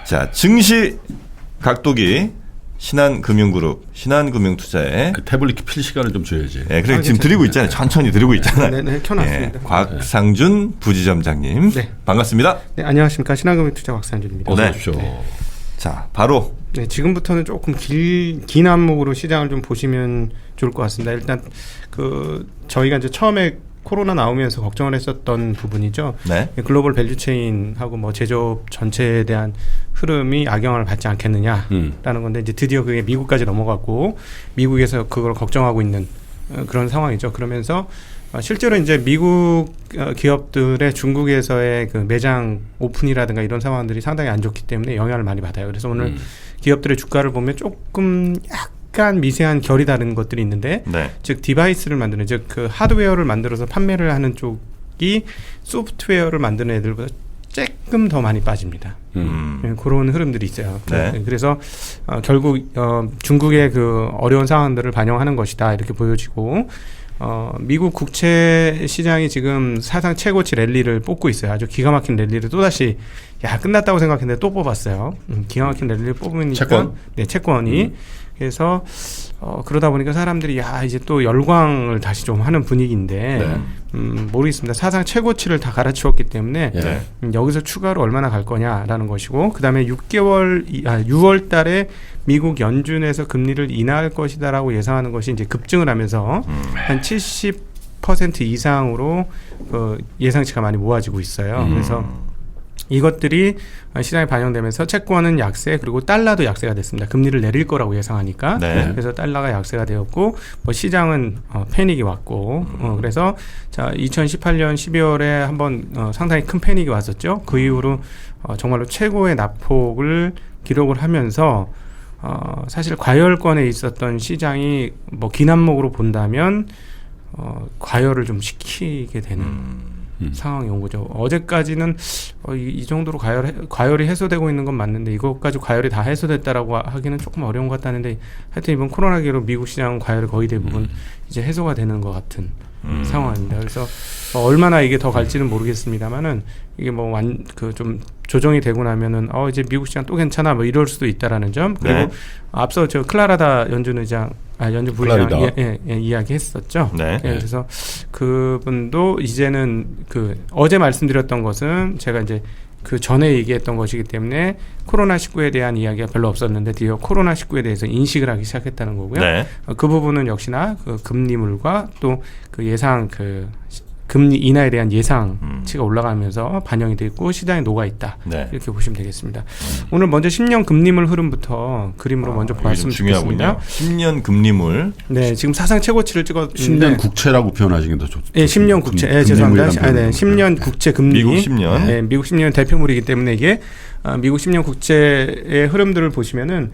자, 증시 각도기 신한금융그룹, 신한금융투자의 그 태블릿 필 시간을 좀 줘야지. 네, 그래 지금 드리고 있잖아요. 천천히 드리고 있잖아요. 네, 켜놨습니다. 네, 곽상준 부지점장님, 네. 반갑습니다. 네, 안녕하십니까. 신한금융투자 곽상준입니다. 어서 네. 오십시오. 자, 바로 네, 지금부터는 조금 긴 안목으로 시장을 좀 보시면 좋을 것 같습니다. 일단 저희가 이제 처음에 코로나 나오면서 걱정을 했었던 부분이죠. 네. 글로벌 밸류체인하고 뭐 제조업 전체에 대한 흐름이 악영향을 받지 않겠느냐라는 건데 이제 드디어 그게 미국까지 넘어갔고 미국에서 그걸 걱정하고 있는 그런 상황이죠. 그러면서 실제로 이제 미국 기업들의 중국에서의 그 매장 오픈이라든가 이런 상황들이 상당히 안 좋기 때문에 영향을 많이 받아요. 그래서 오늘 기업들의 주가를 보면 조금 약간 미세한 결이 다른 것들이 있는데, 네. 즉 디바이스를 만드는, 즉 그 하드웨어를 만들어서 판매를 하는 쪽이 소프트웨어를 만드는 애들보다 조금 더 많이 빠집니다. 그런 흐름들이 있어요. 네. 그래서 결국 중국의 그 어려운 상황들을 반영하는 것이다 이렇게 보여지고, 미국 국채 시장이 지금 사상 최고치 랠리를 뽑고 있어요. 아주 기가 막힌 랠리를 또다시 끝났다고 생각했는데 또 뽑았어요. 기가 막힌 랠리를 뽑으니까 채권? 네, 채권이. 그래서 그러다 보니까 사람들이 이제 또 열광을 다시 좀 하는 분위기인데 모르겠습니다. 사상 최고치를 다 갈아치웠기 때문에 네. 여기서 추가로 얼마나 갈 거냐라는 것이고, 그다음에 6월 달에 미국 연준에서 금리를 인하할 것이다라고 예상하는 것이 이제 급증을 하면서 한 70% 이상으로 예상치가 많이 모아지고 있어요. 그래서 이것들이 시장에 반영되면서 채권은 약세, 그리고 달러도 약세가 됐습니다. 금리를 내릴 거라고 예상하니까. 네. 그래서 달러가 약세가 되었고, 시장은 패닉이 왔고, 그래서 자 2018년 12월에 한번 상당히 큰 패닉이 왔었죠. 그 이후로 정말로 최고의 낙폭을 기록을 하면서 사실 과열권에 있었던 시장이 긴 안목으로 본다면 과열을 좀 시키게 되는 상황이 온 거죠. 어제까지는 이 정도로 과열이 해소되고 있는 건 맞는데 이것까지 과열이 다 해소됐다라고 하기는 조금 어려운 것 같다는데, 하여튼 이번 코로나 기로 미국 시장 과열이 거의 대부분 이제 해소가 되는 것 같은 상황입니다. 그래서 얼마나 이게 더 갈지는 모르겠습니다만은 이게 좀 조정이 되고 나면은 이제 미국 시장 또 괜찮아 이럴 수도 있다라는 점. 그리고 네. 앞서 저 클라라다 연준 부의장 이야기했었죠. 네. 그래서 그분도 이제는 어제 말씀드렸던 것은 제가 이제 그 전에 얘기했던 것이기 때문에 코로나19에 대한 이야기가 별로 없었는데 드디어 코로나19에 대해서 인식을 하기 시작했다는 거고요. 네. 그 부분은 역시나 그 금리물과 또 그 예상 금리 인하에 대한 예상치가 올라가면서 반영이 됐고 시장에 녹아 있다. 네. 이렇게 보시면 되겠습니다. 오늘 먼저 10년 금리물 흐름부터 그림으로 먼저 봤으면 좋겠습니다. 10년 금리물. 네, 지금 사상 최고치를 찍었는데 10년 국채라고 표현하시는 게 더 좋죠. 네, 10년 국채. 죄송합니다. 10년 국채 금리. 미국 10년. 네, 미국 10년 대표물이기 때문에 이게 미국 10년 국채의 흐름들을 보시면은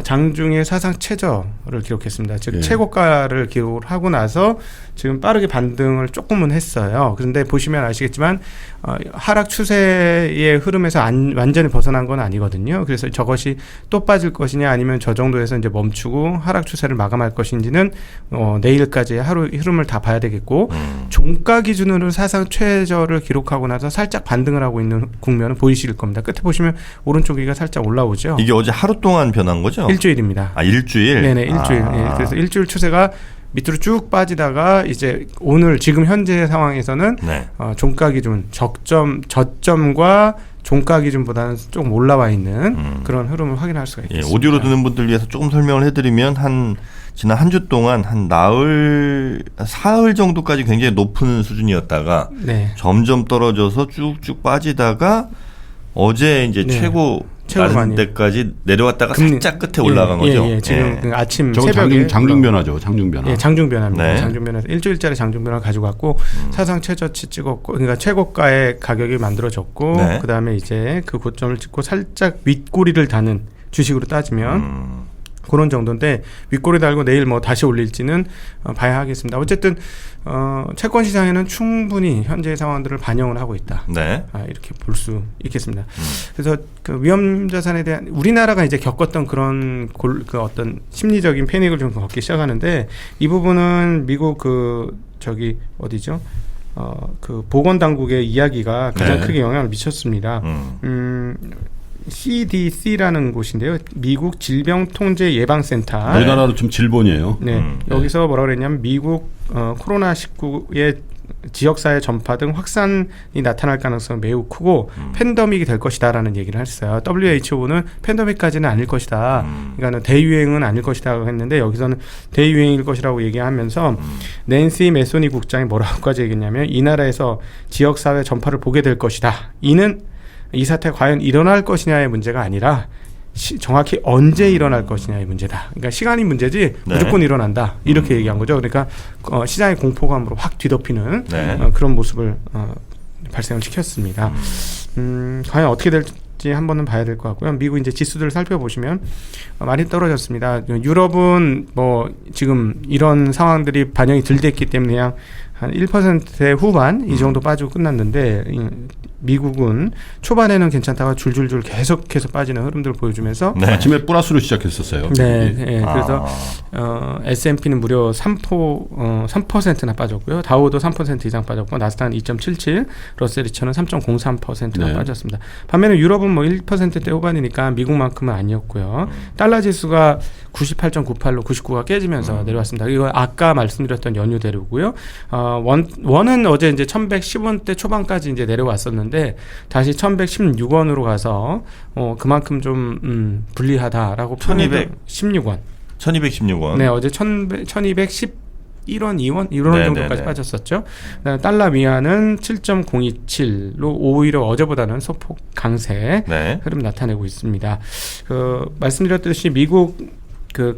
장중에 사상 최저를 기록했습니다. 즉 최고가를 기록을 하고 나서 지금 빠르게 반등을 조금은 했어요. 그런데 보시면 아시겠지만 하락 추세의 흐름에서 완전히 벗어난 건 아니거든요. 그래서 저것이 또 빠질 것이냐 아니면 저 정도에서 이제 멈추고 하락 추세를 마감할 것인지는 내일까지의 하루 흐름을 다 봐야 되겠고, 종가 기준으로 사상 최저를 기록하고 나서 살짝 반등을 하고 있는 국면은 보이실 겁니다. 끝에 보시면 오른쪽 위가 살짝 올라오죠. 이게 어제 하루 동안 변한 거죠? 일주일입니다. 일주일? 네네, 일주일. 그래서 일주일 추세가 밑으로 쭉 빠지다가 이제 오늘 지금 현재 상황에서는 네. 종가 기준 저점과 종가 기준보다는 조금 올라와 있는 그런 흐름을 확인할 수가 있습니다. 오디오로 듣는 분들 위해서 조금 설명을 해드리면 지난 한 주 동안 사흘 정도까지 굉장히 높은 수준이었다가 점점 떨어져서 쭉쭉 빠지다가 어제 이제 최고 낮은 데까지 내려왔다가 살짝 끝에 올라간 거죠. 지금 아침 새벽에 장중변화죠. 장중변화. 장중변화입니다. 네. 장중변화 일주일짜리 장중변화 가지고 왔고 사상 최저치 찍었고, 그러니까 최고가의 가격이 만들어졌고, 그 다음에 이제 그 고점을 찍고 살짝 윗꼬리를 다는 주식으로 따지면 그런 정도인데, 윗꼬리 달고 내일 다시 올릴지는 봐야 하겠습니다. 어쨌든 채권 시장에는 충분히 현재의 상황들을 반영을 하고 있다. 네. 이렇게 볼 수 있겠습니다. 그래서 그 위험 자산에 대한 우리나라가 이제 겪었던 그런 어떤 심리적인 패닉을 좀 겪기 시작하는데, 이 부분은 미국 어디죠? 그 보건 당국의 이야기가 가장 크게 영향을 미쳤습니다. CDC라는 곳인데요. 미국 질병통제예방센터. 우리나라로 좀 질본이에요. 네. 여기서 뭐라 그랬냐면 미국 코로나19의 지역사회 전파 등 확산이 나타날 가능성은 매우 크고 팬데믹이 될 것이다라는 얘기를 했어요. WHO는 팬데믹까지는 아닐 것이다. 그러니까 대유행은 아닐 것이다 했는데 여기서는 대유행일 것이라고 얘기하면서 낸시 메소니 국장이 뭐라고까지 얘기했냐면 이 나라에서 지역사회 전파를 보게 될 것이다. 이는 이 사태가 과연 일어날 것이냐의 문제가 아니라 정확히 언제 일어날 것이냐의 문제다. 그러니까 시간이 문제지 무조건 일어난다. 이렇게 얘기한 거죠. 그러니까 시장의 공포감으로 확 뒤덮이는 그런 모습을 발생을 시켰습니다. 과연 어떻게 될지 한번은 봐야 될 것 같고요. 미국 이제 지수들을 살펴보시면 많이 떨어졌습니다. 유럽은 뭐 지금 이런 상황들이 반영이 덜 됐기 때문에 그냥 한 1%의 후반 이 정도 빠지고 끝났는데 미국은 초반에는 괜찮다가 줄줄줄 계속해서 빠지는 흐름들을 보여주면서 아침에 플러스로 시작했었어요. 그래서 S&P는 무려 3%나 빠졌고요. 다우도 3% 이상 빠졌고 나스닥은 2.77, 러셀 2000은 3.03%나 빠졌습니다. 반면에 유럽은 뭐 1%대 후반이니까 미국만큼은 아니었고요. 달러 지수가 98.98로 99가 깨지면서 내려왔습니다. 이거 아까 말씀드렸던 연유대로고요. 원은 어제 이제 1110원대 초반까지 이제 내려왔었는데 다시 1116원으로 가서 그만큼 좀 불리하다라고 1216원. 1216원. 네, 어제 1211원, 2원 이런 정도까지 빠졌었죠. 달러 위안은 7.027로 오히려 어제보다는 소폭 강세 흐름 나타내고 있습니다. 말씀드렸듯이 미국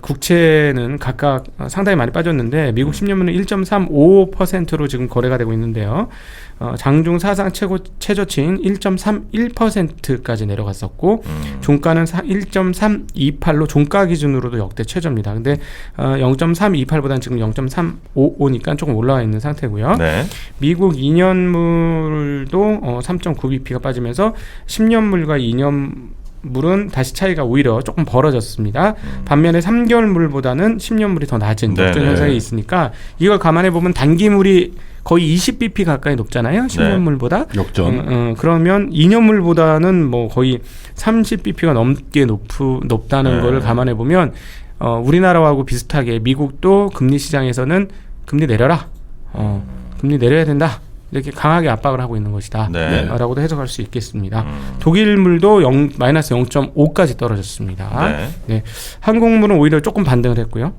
국채는 각각 상당히 많이 빠졌는데 미국 10년물은 1.35%로 지금 거래가 되고 있는데요. 장중 사상 최저치인 1.31%까지 내려갔었고 종가는 1.328로 종가 기준으로도 역대 최저입니다. 근데 0.328보다는 지금 0.355니까 조금 올라와 있는 상태고요. 미국 2년물도 3.9bp가 빠지면서 10년물과 2년 물은 다시 차이가 오히려 조금 벌어졌습니다. 반면에 3개월 물보다는 10년 물이 더 낮은 역전 현상이 있으니까 이걸 감안해 보면 단기물이 거의 20bp 가까이 높잖아요. 10년 물보다. 역전. 그러면 2년 물보다는 뭐 거의 30bp가 넘게 높다는 걸 감안해 보면 우리나라하고 비슷하게 미국도 금리 시장에서는 금리 내려라. 금리 내려야 된다. 이렇게 강하게 압박을 하고 있는 것이다. 라고도 해석할 수 있겠습니다. 독일물도 마이너스 0.5까지 떨어졌습니다. 한국물은 오히려 조금 반등을 했고요.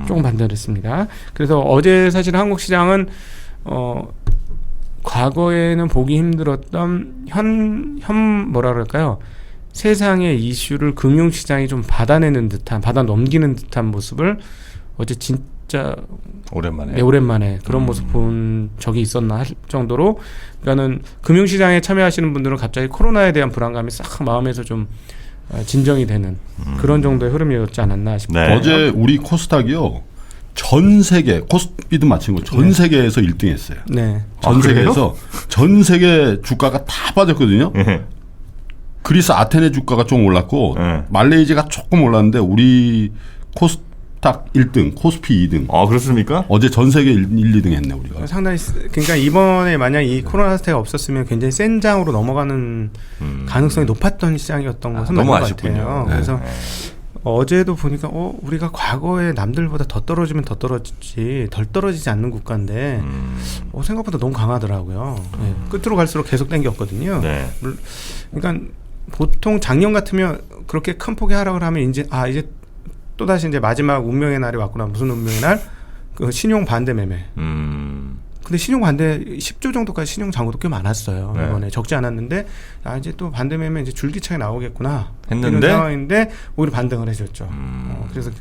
조금 반등을 했습니다. 그래서 어제 사실 한국 시장은 과거에는 보기 힘들었던 뭐라 그럴까요? 세상의 이슈를 금융시장이 좀 받아내는 듯한, 받아 넘기는 듯한 모습을 어제 진짜 오랜만에 그런 모습 본 적이 있었나 할 정도로, 그러니까는 금융시장에 참여하시는 분들은 갑자기 코로나에 대한 불안감이 싹 마음에서 좀 진정이 되는 그런 정도의 흐름이었지 않았나 싶어요. 어제 우리 코스닥이요. 전 세계 코스피도 마찬가지고 전 세계에서 1등했어요. 전 세계에서 전 세계 주가가 다 빠졌거든요. 그리스 아테네 주가가 좀 올랐고 말레이시아가 조금 올랐는데 우리 코스닥 1등, 코스피 2등. 그렇습니까? 어제 전 세계 1, 2등 했네 우리가. 상당히 그러니까 이번에 만약 이 코로나 사태가 없었으면 굉장히 센 장으로 넘어가는 가능성이 높았던 시장이었던 것은 너무 맞는 아쉽군요. 것 같아요. 그래서 어제도 보니까 우리가 과거에 남들보다 더 떨어지면 더 떨어지지 덜 떨어지지 않는 국가인데 생각보다 너무 강하더라고요. 끝으로 갈수록 계속 땡겼거든요. 그러니까 보통 작년 같으면 그렇게 큰 폭의 하락을 하면 이제 또다시 이제 마지막 운명의 날이 왔구나. 무슨 운명의 날? 그 신용 반대 매매. 근데 신용 반대 10조 정도까지 신용 잔고도 꽤 많았어요. 이번에 적지 않았는데 이제 또 반대 매매 이제 줄기차게 나오겠구나 했는데 이런 상황인데 오히려 반등을 해줬죠. 그래서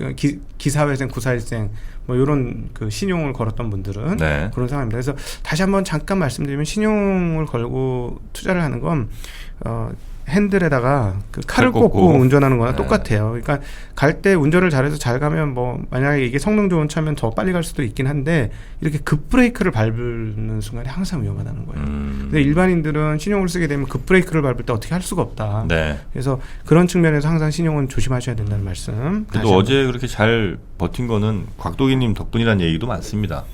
기사회생, 구사일생 뭐 이런 그 신용을 걸었던 분들은 그런 상황입니다. 그래서 다시 한번 잠깐 말씀드리면 신용을 걸고 투자를 하는 건 핸들에다가 그 칼을 꽂고 운전하는 거나 똑같아요. 그러니까 갈 때 운전을 잘해서 잘 가면 뭐 만약에 이게 성능 좋은 차면 더 빨리 갈 수도 있긴 한데 이렇게 급브레이크를 밟는 순간에 항상 위험하다는 거예요. 근데 일반인들은 신용을 쓰게 되면 급브레이크를 밟을 때 어떻게 할 수가 없다. 그래서 그런 측면에서 항상 신용은 조심하셔야 된다는 말씀. 그래도 어제 그렇게 잘 버틴 거는 곽도기님 덕분이라는 얘기도 많습니다.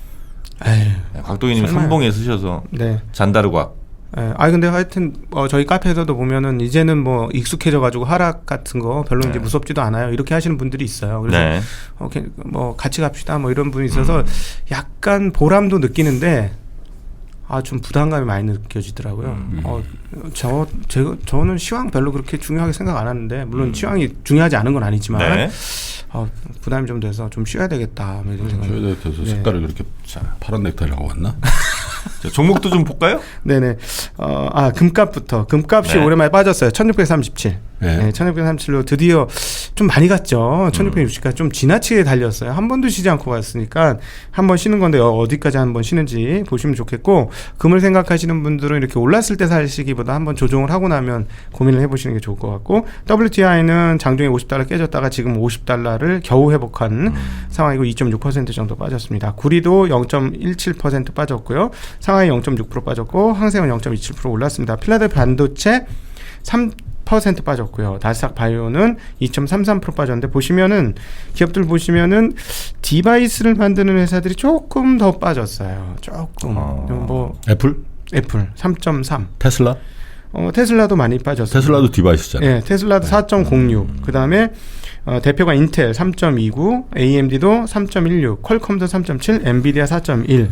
곽도기님 선봉에 쓰셔서 잔다르곽 근데 하여튼 저희 카페에서도 보면은 이제는 뭐 익숙해져가지고 하락 같은 거 별로 이제 무섭지도 않아요. 이렇게 하시는 분들이 있어요. 그래서 뭐 같이 갑시다 뭐 이런 분이 있어서 약간 보람도 느끼는데 좀 부담감이 많이 느껴지더라고요. 저는 시황 별로 그렇게 중요하게 생각 안 하는데 물론 시황이 중요하지 않은 건 아니지만 부담이 좀 돼서 좀 쉬어야 되겠다 뭐 이런 생각이. 쉬어야 돼서 색깔을 그렇게 파란 넥타이를 하고 왔나? 자, 종목도 좀 볼까요? 네네. 금값부터. 금값이 오랜만에 빠졌어요. 1637. 네, 1637로 드디어 좀 많이 갔죠. 1660까지 좀 지나치게 달렸어요. 한 번도 쉬지 않고 갔으니까 한 번 쉬는 건데 어디까지 한 번 쉬는지 보시면 좋겠고, 금을 생각하시는 분들은 이렇게 올랐을 때 사시기보다 한번 조정을 하고 나면 고민을 해보시는 게 좋을 것 같고, WTI는 장중에 $50 깨졌다가 지금 $50를 겨우 회복한 상황이고 2.6% 정도 빠졌습니다. 구리도 0.17% 빠졌고요. 상하이 0.6% 빠졌고 항생은 0.27% 올랐습니다. 필라델피아 반도체 3% 빠졌고요. 다스닥 바이오는 2.33% 빠졌는데 보시면은 기업들 보시면은 디바이스를 만드는 회사들이 조금 더 빠졌어요. 조금. 뭐 애플 3.3. 테슬라? 테슬라도 많이 빠졌어요. 테슬라도 디바이스잖아요. 네, 테슬라도 4.06. 그다음에 대표가 인텔 3.29, AMD도 3.16, 퀄컴도 3.7, 엔비디아 4.1.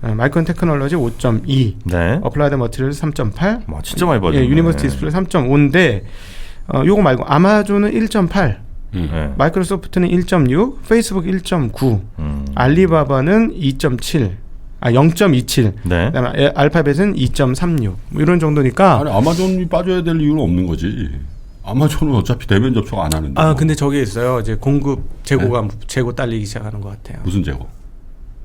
마이크론 테크놀로지 5.2, 네. 어플라이드 머티리얼 3.8, 진짜 많이 빠졌네. 유니버스 디스플레이 3.5인데 요거 말고 아마존은 1.8, 마이크로소프트는 1.6, 페이스북 1.9, 알리바바는 2.7, 0.27, 네. 그다음에 알파벳은 2.36, 뭐 이런 정도니까. 아니 아마존이 빠져야 될 이유는 없는 거지. 아마존은 어차피 대면 접촉 안 하는데. 근데 저기 있어요. 이제 공급 재고가 재고 딸리기 시작하는 것 같아요. 무슨 재고?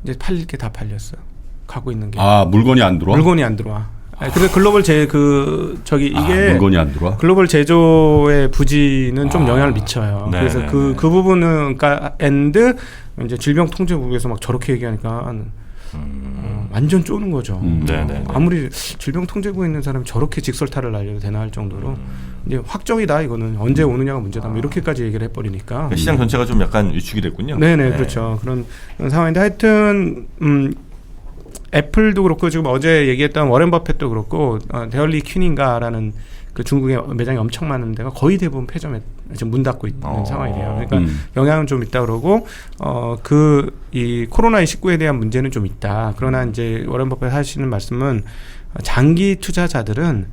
이제 팔릴 게 다 팔렸어요. 갖고 있는 게. 물건이 안 들어와? 물건이 안 들어와. 근데 글로벌 이게 물건이 안 들어와? 글로벌 제조의 부진은 좀 영향을 미쳐요. 네, 그래서 네, 그 부분은 그러니까 이제 질병통제국에서 막 저렇게 얘기하니까 완전 쪼는 거죠. 아무리 질병통제국에 있는 사람이 저렇게 직설타를 날려도 되나 할 정도로 이제 확정이다 이거는 언제 오느냐가 문제다 뭐 이렇게까지 얘기를 해버리니까 시장 전체가 좀 약간 위축이 됐군요. 네네 그렇죠. 그런 상황인데 하여튼 애플도 그렇고 지금 어제 얘기했던 워렌 버핏도 그렇고 데얼리 퀸인가라는 그 중국에 매장이 엄청 많은 데가 거의 대부분 폐점에 지금 문 닫고 있는 상황이래요. 그러니까 영향은 좀 있다 그러고 이 코로나19에 대한 문제는 좀 있다. 그러나 이제 워렌 버핏 하시는 말씀은 장기 투자자들은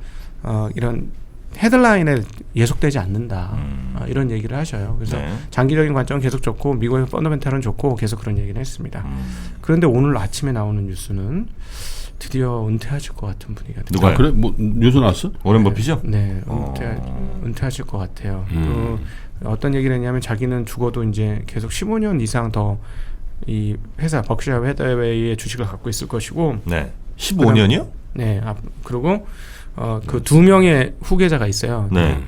이런 헤드라인에 예속되지 않는다. 이런 얘기를 하셔요. 그래서 장기적인 관점은 계속 좋고 미국의 펀더멘탈은 좋고 계속 그런 얘기를 했습니다. 그런데 오늘 아침에 나오는 뉴스는 드디어 은퇴하실 것 같은 분위기가 됩니다. 누가 그래? 뭐 뉴스 나왔어? 워렌 버핏이요? 네, 은퇴하실 것 같아요. 어떤 얘기를 했냐면 자기는 죽어도 이제 계속 15년 이상 더 이 회사 버크셔 해더웨이의 주식을 갖고 있을 것이고. 네. 15년이요? 네. 그리고 그 2명의 후계자가 있어요. 네.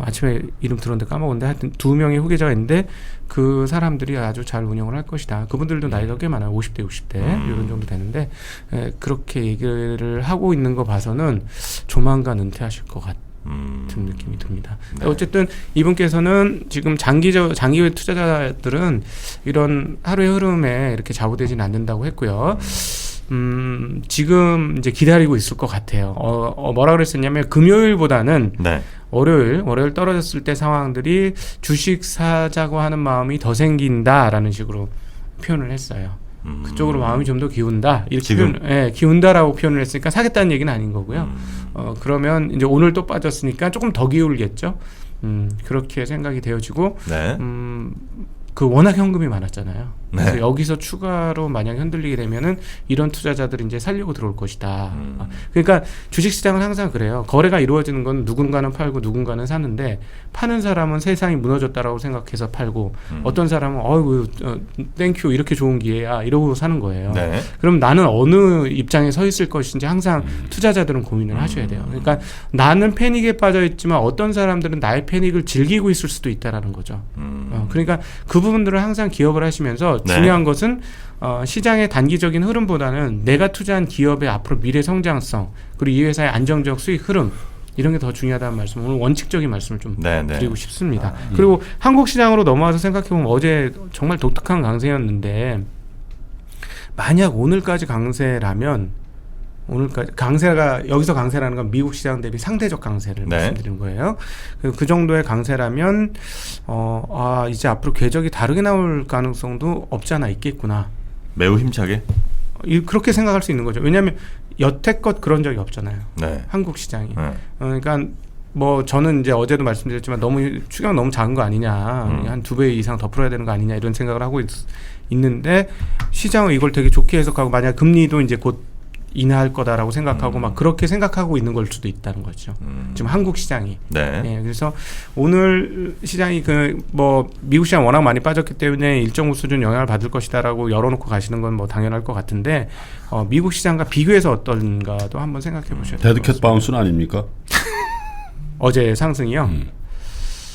아침에 이름 들었는데 까먹었는데 하여튼 2명의 후계자가 있는데 그 사람들이 아주 잘 운영을 할 것이다. 그분들도 나이가 꽤 많아요. 50대, 60대 이런 정도 되는데 그렇게 얘기를 하고 있는 거 봐서는 조만간 은퇴하실 것 같은 느낌이 듭니다. 네. 어쨌든 이분께서는 지금 장기 투자자들은 이런 하루의 흐름에 이렇게 좌우되지는 않는다고 했고요. 지금 이제 기다리고 있을 것 같아요. 뭐라 그랬었냐면 금요일보다는 월요일 떨어졌을 때 상황들이 주식 사자고 하는 마음이 더 생긴다라는 식으로 표현을 했어요. 그쪽으로 마음이 좀 더 기운다 이렇게 기운다라고 표현을 했으니까 사겠다는 얘기는 아닌 거고요. 그러면 이제 오늘 또 빠졌으니까 조금 더 기울겠죠. 그렇게 생각이 되어지고 그 워낙 현금이 많았잖아요. 그래서 여기서 추가로 만약 흔들리게 되면은 이런 투자자들이 이제 살려고 들어올 것이다. 그러니까 주식시장은 항상 그래요. 거래가 이루어지는 건 누군가는 팔고 누군가는 사는데 파는 사람은 세상이 무너졌다라고 생각해서 팔고 어떤 사람은 어이구 땡큐 이렇게 좋은 기회야 이러고 사는 거예요. 그럼 나는 어느 입장에 서 있을 것인지 항상 투자자들은 고민을 하셔야 돼요. 그러니까 나는 패닉에 빠져 있지만 어떤 사람들은 나의 패닉을 즐기고 있을 수도 있다라는 거죠. 그러니까 그 부분들을 항상 기억을 하시면서 중요한 것은 시장의 단기적인 흐름보다는 내가 투자한 기업의 앞으로 미래 성장성 그리고 이 회사의 안정적 수익 흐름 이런 게 더 중요하다는 말씀 오늘 원칙적인 말씀을 좀 드리고 싶습니다. 그리고 한국 시장으로 넘어와서 생각해보면 어제 정말 독특한 강세였는데 만약 오늘까지 강세라면 오늘까지 강세가 여기서 강세라는 건 미국 시장 대비 상대적 강세를 네. 말씀드린 거예요. 그 정도의 강세라면 이제 앞으로 궤적이 다르게 나올 가능성도 없지 않아 있겠구나. 매우 힘차게. 그렇게 생각할 수 있는 거죠. 왜냐하면 여태껏 그런 적이 없잖아요. 네. 한국 시장이. 네. 그러니까 뭐 저는 이제 어제도 말씀드렸지만 추경 너무 작은 거 아니냐, 한 2배 이상 더 풀어야 되는 거 아니냐 이런 생각을 하고 있는데 시장은 이걸 되게 좋게 해석하고 만약 금리도 이제 곧 인하할 거다라고 생각하고 막 그렇게 생각하고 있는 걸 수도 있다는 거죠. 지금 한국 시장이. 네. 네, 그래서 오늘 시장이 뭐 미국 시장 워낙 많이 빠졌기 때문에 일정 수준 영향을 받을 것이다라고 열어놓고 가시는 건 뭐 당연할 것 같은데 미국 시장과 비교해서 어떤가도 한번 생각해 보셔야 돼요. 데드캣 바운스는 아닙니까? 어제 상승이요.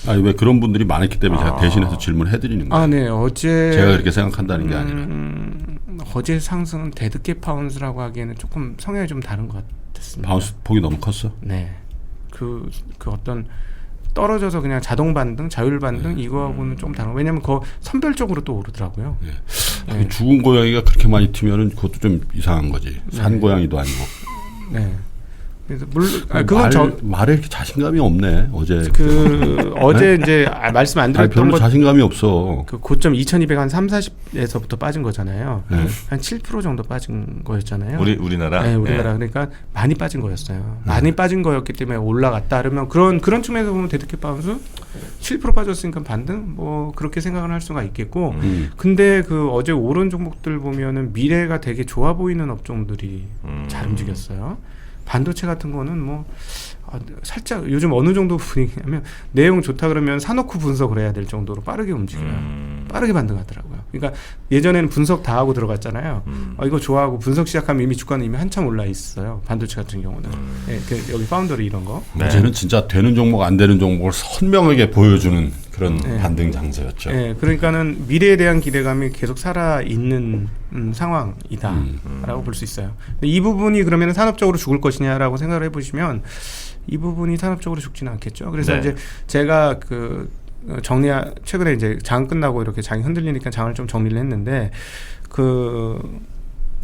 아니 왜 그런 분들이 많았기 때문에 제가 대신해서 질문을 해드리는 거예요. 네, 어제 제가 그렇게 생각한다는 게 아니라. 어제 상승은 데드캣 바운스라고 하기에는 조금 성향이 좀 다른 것 같았습니다. 바운스 폭이 너무 컸어. 네, 그 어떤 떨어져서 그냥 자동 반등, 자율 반등 이거하고는 좀 다른. 왜냐하면 선별적으로 또 오르더라고요. 네. 네. 죽은 고양이가 그렇게 많이 튀면은 그것도 좀 이상한 거지. 산 고양이도 아니고. 네. 그래서 말에 이렇게 자신감이 없네. 어제 어제 이제 말씀 안 드렸던 별로 자신감이 없어. 그 고점 2,200 한 30에서부터 빠진 거잖아요. 네. 한 7% 정도 빠진 거였잖아요. 우리나라. 네, 우리나라. 그러니까 많이 빠진 거였어요. 많이 빠진 거였기 때문에 올라갔다. 그러면 그런 측면에서 보면 데드캣 바운스 7% 빠졌으니까 반등 뭐 그렇게 생각을 할 수가 있겠고. 근데 어제 오른 종목들 보면은 미래가 되게 좋아 보이는 업종들이 잘 움직였어요. 반도체 같은 거는 뭐 살짝 요즘 어느 정도 분위기냐면 내용 좋다 그러면 사놓고 분석을 해야 될 정도로 빠르게 움직여요. 빠르게 반등하더라고요. 그러니까 예전에는 분석 다 하고 들어갔잖아요. 이거 좋아하고 분석 시작하면 이미 주가는 이미 한참 올라 있어요. 반도체 같은 경우는. 네, 여기 파운더리 이런 거. 네. 어제는 진짜 되는 종목 안 되는 종목을 선명하게 보여주는 그런 반등 장세였죠. 네, 그러니까는 미래에 대한 기대감이 계속 살아 있는 상황이다라고 볼 수 있어요. 근데 이 부분이 그러면 산업적으로 죽을 것이냐라고 생각을 해보시면 이 부분이 산업적으로 죽지는 않겠죠. 그래서 네. 이제 제가 최근에 이제 장 끝나고 이렇게 장이 흔들리니까 장을 좀 정리를 했는데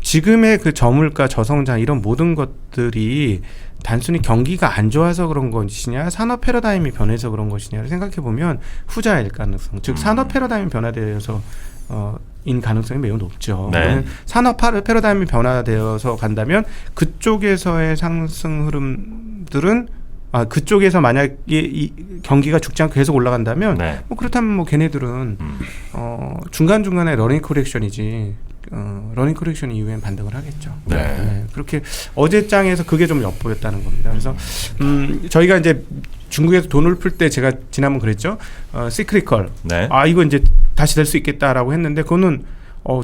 지금의 저물가 저성장 이런 모든 것들이 단순히 경기가 안 좋아서 그런 것이냐 산업 패러다임이 변해서 그런 것이냐를 생각해 보면 후자일 가능성, 즉 산업 패러다임이 변화되어서 인 가능성이 매우 높죠. 네. 산업 패러다임이 변화되어서 간다면 그쪽에서의 상승 흐름들은 그쪽에서 만약에 이 경기가 죽지 않고 계속 올라간다면 네. 뭐 그렇다면 뭐 걔네들은 중간중간에 러닝 코렉션이지 러닝 코렉션 이후엔 반등을 하겠죠. 네. 네. 그렇게 어제 장에서 그게 좀 엿보였다는 겁니다. 그래서 저희가 이제 중국에서 돈을 풀 때 제가 지난번 그랬죠. 시크리컬. 네. 이거 이제 다시 될 수 있겠다라고 했는데 그거는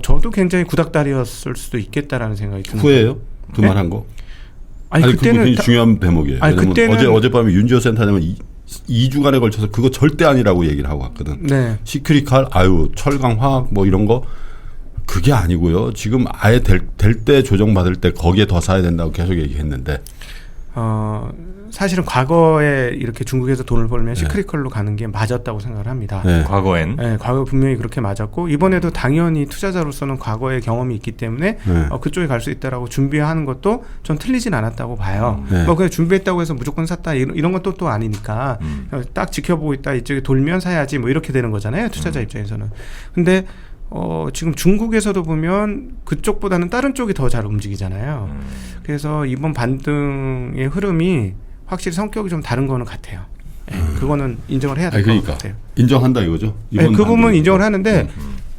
저도 굉장히 구닥다리였을 수도 있겠다라는 생각이 듭니다. 후회해요? 그 말한 거? 아니 그때는 굉장히 중요한 대목이에요. 그때는 어젯밤에 윤지호 센터장은 2주간에 걸쳐서 그거 절대 아니라고 얘기를 하고 왔거든. 네. 시크리칼, 철강, 화학 뭐 이런 거 그게 아니고요. 지금 아예 될 때 조정받을 때 거기에 더 사야 된다고 계속 얘기했는데. 사실은 과거에 이렇게 중국에서 돈을 벌면 시크리컬로 가는 게 맞았다고 생각을 합니다. 네. 과거엔. 네, 과거 분명히 그렇게 맞았고 이번에도 당연히 투자자로서는 과거의 경험이 있기 때문에 그쪽에 갈 수 있다라고 준비하는 것도 전 틀리진 않았다고 봐요. 뭐 그냥 준비했다고 해서 무조건 샀다 이런 것도 또 아니니까 딱 지켜보고 있다 이쪽에 돌면 사야지 뭐 이렇게 되는 거잖아요. 투자자 입장에서는. 근데 지금 중국에서도 보면 그쪽보다는 다른 쪽이 더 잘 움직이잖아요. 그래서 이번 반등의 흐름이 확실히 성격이 좀 다른 거는 같아요. 그거는 인정을 해야 될 것 같아요. 인정한다 이거죠? 그 부분은 인정을 하는데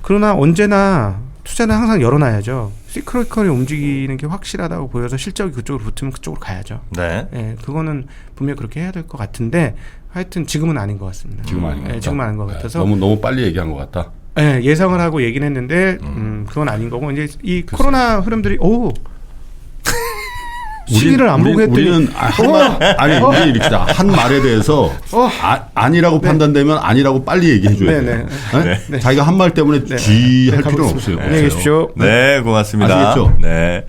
그러나 언제나 투자는 항상 열어놔야죠. 시크리컬이 움직이는 게 확실하다고 보여서 실적이 그쪽으로 붙으면 그쪽으로 가야죠. 네. 그거는 분명히 그렇게 해야 될 것 같은데 하여튼 지금은 아닌 것 같습니다. 지금은 아닌 것 같다. 지금은 아닌 것 같아서 너무 빨리 얘기한 것 같다. 네, 예상을 하고 얘기는 했는데 그건 아닌 거고 이제 이 코로나 흐름들이 시기를 안 보고 했더니 우리는 우리 이렇게 한 말에 대해서 아니라고 판단되면 아니라고 빨리 얘기해 줘야 돼요. 네. 자기가 한 말 때문에 할 필요는 없어요. 안녕히 계십시오. 네, 고맙습니다. 아시겠죠? 네.